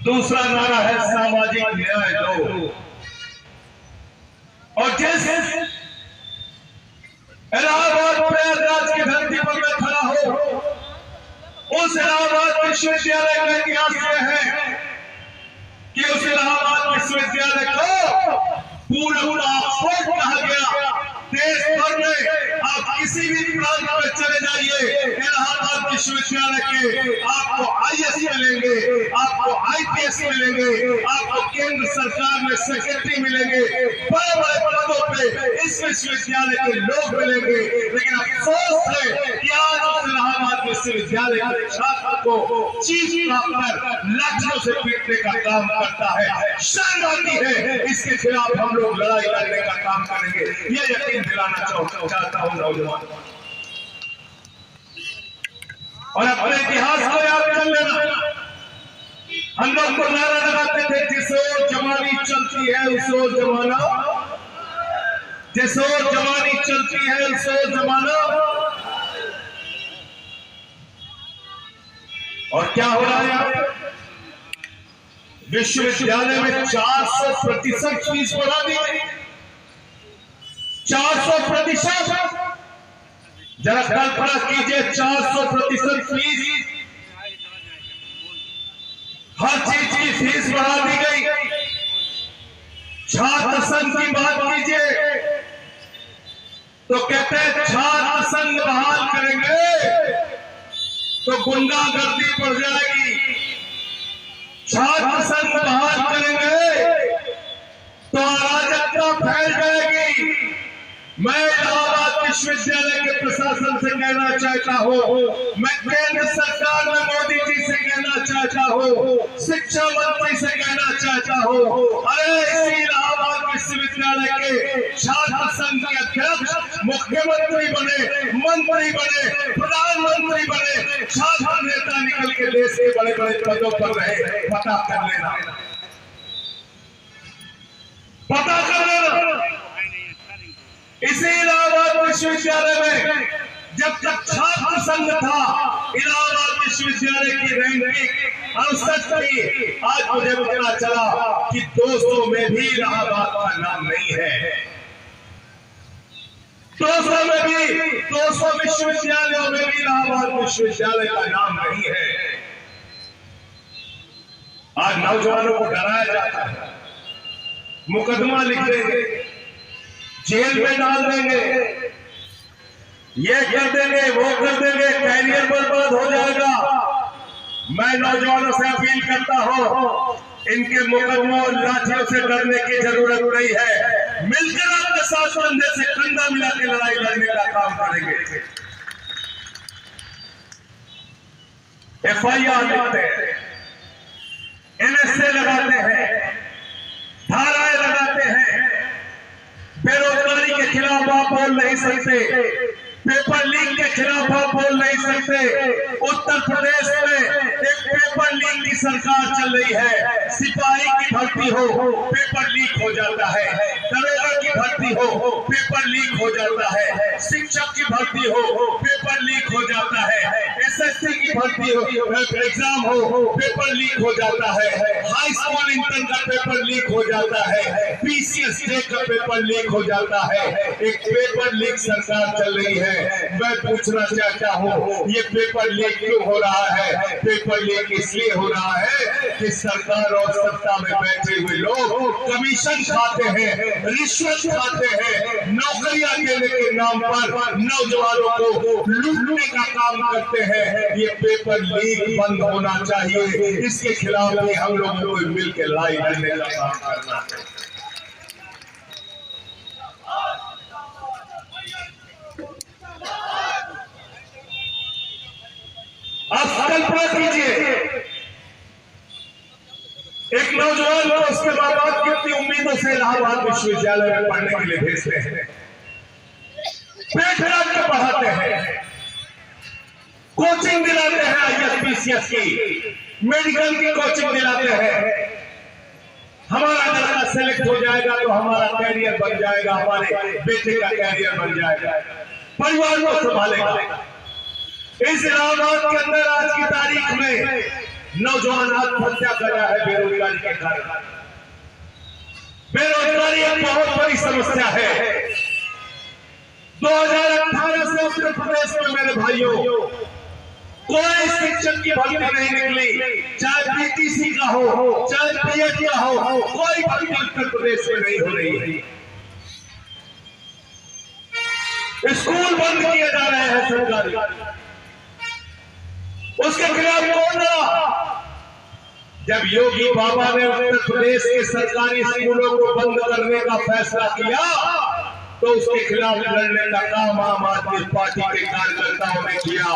दूसरा नारा है सामाजिक न्याय दो। और जैसे इलाहाबाद प्रयागराज की धरती पर मैं खड़ा हूं, उस इलाहाबाद विश्वविद्यालय का इतिहास यह है कि उस इलाहाबाद विश्वविद्यालय को पूरा ऑक्सफोर्ड कहा गया। देश भर में आप किसी भी प्रांत में चले जाइए, इलाहाबाद विश्वविद्यालय के आपको IAS मिलेंगे, आपको IPS मिलेंगे, आपको केंद्र सरकार में सेक्रेटरी मिलेंगे, बड़े बड़े पदों पे इस विश्वविद्यालय के लोग मिलेंगे। लेकिन अफसोस है कि आज उस इलाहाबाद विश्वविद्यालय के छात्र को चीफ डॉक्टर लाठियों से पीटने का काम करता है। शर्म आती है। इसके खिलाफ हम लोग लड़ाई लड़ने का काम करेंगे, ये यकीन दिलाना चाहता हूं नौजवान। और अपने इतिहास को याद कर लेना। हम लोग को नारा लगाते थे, जिस ओर जवानी चलती है उस ओर जमाना, जिस ओर जवानी चलती है उस ओर जमाना। और क्या हो रहा है यहाँ पे? विश्वविद्यालय में 400% फीस बढ़ा दी गई। 400%। जरा कल्पना कीजिए, 400% फीस, हर चीज की फीस बढ़ा दी गई। छात्र संघ की बात कीजिए तो कहते हैं छात्र संघ बहाल करेंगे तो गुंडागर्दी बढ़ जाएगी। छात्र संघ बहाल करेंगे तो अराजकता फैल जाएगी। मैं इलाहाबाद विश्वविद्यालय के प्रशासन से कहना चाहता हूं, मैं केंद्र सरकार में मोदी जी से कहना चाहता हूं, शिक्षा मंत्री से कहना चाहता हूं, अरे इसी इलाहाबाद विश्वविद्यालय के छात्र संघ के अध्यक्ष मुख्यमंत्री बने, मंत्री बने, प्रधानमंत्री बने, छात्र नेता निकल के देश के बड़े बड़े पदों पर रहे। पता कर लेना, पता कर लेना। इसी इलाहाबाद विश्वविद्यालय में जब तक छात्र संघ था, इलाहाबाद विश्वविद्यालय की रैंकिंग 68 थी। आज मुझे पता चला कि 200 में भी इलाहाबाद का नाम नहीं है। 200 में भी, 200 विश्वविद्यालयों में भी इलाहाबाद विश्वविद्यालय का नाम नहीं है। आज नौजवानों को डराया जाता है, मुकदमा लिख देंगे, जेल में डाल देंगे, ये कर देंगे, वो कर देंगे, कैरियर बर्बाद हो जाएगा। मैं नौजवानों से अपील करता हूं, इनके मुकदमों और लाठियों से डरने की जरूरत नहीं है। मिलकर अपने साथ कंधे से कंधा मिला के लड़ाई लड़ने का काम करेंगे। FIR लिखते हैं, NSA लगाते हैं, धाराएं लगाते हैं। बेरोजगारी के खिलाफ आप बोल नहीं सकते, पेपर लीक के खिलाफ आप बोल नहीं सकते। उत्तर प्रदेश में एक पेपर लीक की सरकार चल रही है। सिपाही की भर्ती हो, पेपर लीक हो जाता है। दरोगा की भर्ती हो, पेपर लीक हो जाता है। शिक्षक की भर्ती हो, पेपर लीक हो जाता है। SSC की भर्ती हो, एग्जाम हो, पेपर लीक हो जाता है। हाई स्कूल इंटर का पेपर लीक हो जाता है। PCS का पेपर लीक हो जाता है। एक पेपर लीक सरकार चल रही है। मैं पूछना चाहता हूँ, ये पेपर लीक क्यों हो रहा है? पेपर लीक इसलिए हो रहा है कि सरकार और सत्ता में बैठे हुए लोग कमीशन खाते हैं, रिश्वत खाते हैं, नौकरियां देने के नाम पर नौजवानों को लूटने का काम करते हैं। ये पेपर लीक बंद होना चाहिए। इसके खिलाफ भी हम लोगों को मिलकर लड़ाई लड़ने का काम करना है। आप कल्पना कीजिए, एक नौजवान को उसके माँ बाप कितनी उम्मीदों से इलाहाबाद विश्वविद्यालय में पढ़ने के लिए भेजते हैं, पेट रात के पढ़ाते हैं, कोचिंग दिलाते हैं, IAS PCS की, मेडिकल की कोचिंग दिलाते हैं। हमारा लड़का सेलेक्ट हो जाएगा तो हमारा कैरियर बन जाएगा, हमारे बेटे का कैरियर बन जाएगा, परिवार को संभालेगा। इस इलाहाबाद के अंदर आज की तारीख में नौजवान आत्महत्या कर रहा है बेरोजगारी के कारण। बेरोजगारी एक बहुत बड़ी समस्या है। 2018 से उत्तर प्रदेश में मेरे भाइयों कोई शिक्षक की भर्ती नहीं निकली, चाहे पीटीसी का हो चाहे बीएड का हो, कोई भर्ती उत्तर प्रदेश में नहीं हो रही है। स्कूल बंद किए जा रहे हैं सरकारी, उसके खिलाफ कौन लड़ा? जब योगी बाबा ने उत्तर प्रदेश के सरकारी स्कूलों को बंद करने का फैसला किया तो उसके खिलाफ लड़ने का काम आम आदमी पार्टी के कार्यकर्ताओं ने किया।